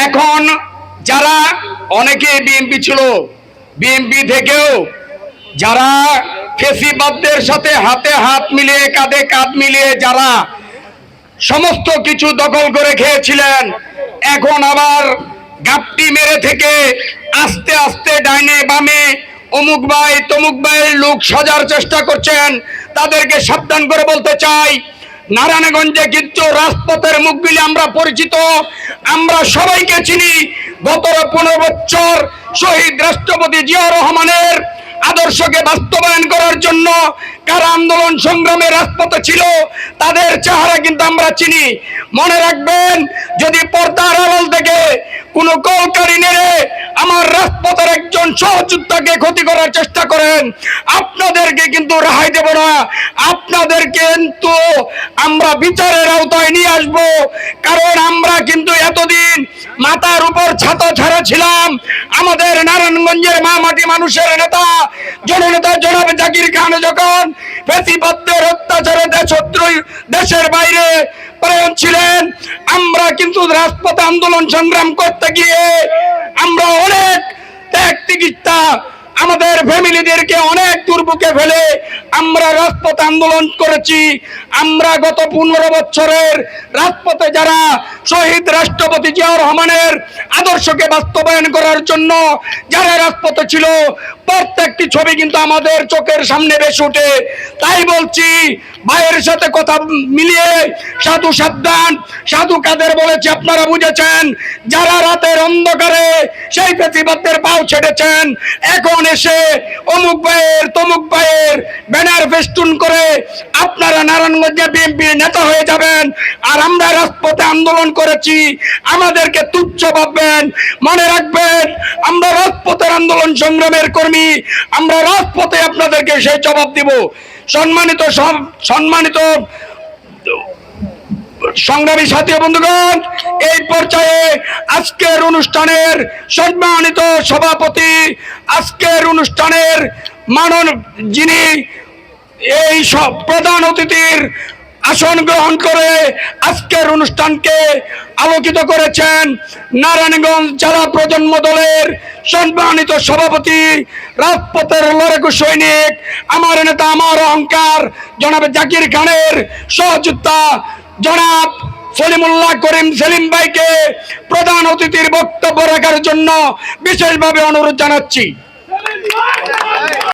এখন যারা অনেকে বিএনপি ছিল, বিএনপি থেকেও যারা ফেসিবাদদের সাথে হাতে হাত মিলিয়ে কাঁধে কাঁধ মিলিয়ে যারা সমস্ত কিছু দখল করে খেয়েছিলেন, এখন আবার গাপটি মেরে থেকে আস্তে আস্তে ডাইনে বামে অমুক ভাই তমুক ভাইয়ের লোক সাজার চেষ্টা করছেন। তাদেরকে সাবধান করে বলতে চাই, নারায়ণগঞ্জে কিন্তু রাজপথের মুখগুলি আমরা পরিচিত, আমরা সবাইকে চিনি। গত 15 বছর শহীদ রাষ্ট্রপতি জিয়াউর রহমানের আদর্শকে বাস্তবায়ন করার জন্য কারা আন্দোলন সংগ্রামে রাজপথে ছিল, তাদের চেহারা কিন্তু আমরা চিনি। মনে রাখবেন, যদি পর্দার আড়াল থেকে কোনো কলকারি নেড়ে আমার রাজপথের একজন সহযোদ্ধাকে ক্ষতি করার চেষ্টা করেন, আপনাদেরকে কিন্তু রেহাই দেব না। আপনাদেরকে কিন্তু আমরা বিচারের আওতায় নিয়ে আসব। কারণ আমরা কিন্তু এতদিন মাথার উপর ছাতা ছাড়া ছিলাম। আমাদের নারায়ণগঞ্জের মা মাটি মানুষের নেতা জননেতা জনাব জাকির খান যখন ফ্যাসিবাদদের অত্যাচারে দেশের বাইরে প্রেরণ ছিলেন, আমরা কিন্তু রাজপথে আন্দোলন সংগ্রাম করতে গিয়ে আমরা অনেক ত্যাগ তিতিক্ষা, আমাদের ফ্যামিলিদেরকে অনেক দুর্ভোগে ফেলে আমরা রাজপথে আন্দোলন করেছি। আমরা গত 15 বছরের রাজপথে যারা শহীদ রাষ্ট্রপতি জিয়াউর রহমানের আদর্শকে বাস্তবায়ন করার জন্য যারা রাজপথে ছিল, প্রত্যেকটি ছবি কিন্তু আমাদের চোখের সামনে ভেসে ওঠে। তাই বলছি, ভাইয়ের সাথে কথা মিলিয়ে সাধু সাবধান। সাধু কাদের বলেছে আপনারা বুঝেছেন, যারা রাতের অন্ধকারে সেই ফ্যাসিবাদদের পাও ছেড়েছেন, এখন এসে অমুক ভাইয়ের তমুক ভাইয়ের ব্যানার ফেস্টুন করে আপনারা নারায়ণগঞ্জে বিএনপির নেতা হয়ে যাবেন। আর আমরা রাজপথে আন্দোলন করেছি, আমাদেরকে তুচ্ছ ভাববেন। মনে রাখবেন, আমরা রাজপথের আন্দোলন সংগ্রামের কর্মী, আমরা রাজপথে আপনাদেরকে সেই জবাব দিব। সম্মানিত সংগ্রামী সাথী বন্ধুগণ, এই পর্যায়ে আজকের অনুষ্ঠানের সম্মানিত সভাপতি, আজকের অনুষ্ঠানের যিনি এই সব প্রধান অতিথির আসন গ্রহণ করে আজকের অনুষ্ঠানকে আলোকিত করেছেন, নারায়ণগঞ্জ জেলা প্রজন্ম দলের সম্মানিত সভাপতি, রাজপথের লড়াকু সৈনিক, আমার নেতা আমার অহংকার জনাব জাকির খানের সহযোদ্ধা জনাব সলিমুল্লাহ করিম সেলিম ভাইকে প্রধান অতিথির বক্তব্য রাখার জন্য বিশেষভাবে অনুরোধ জানাচ্ছি।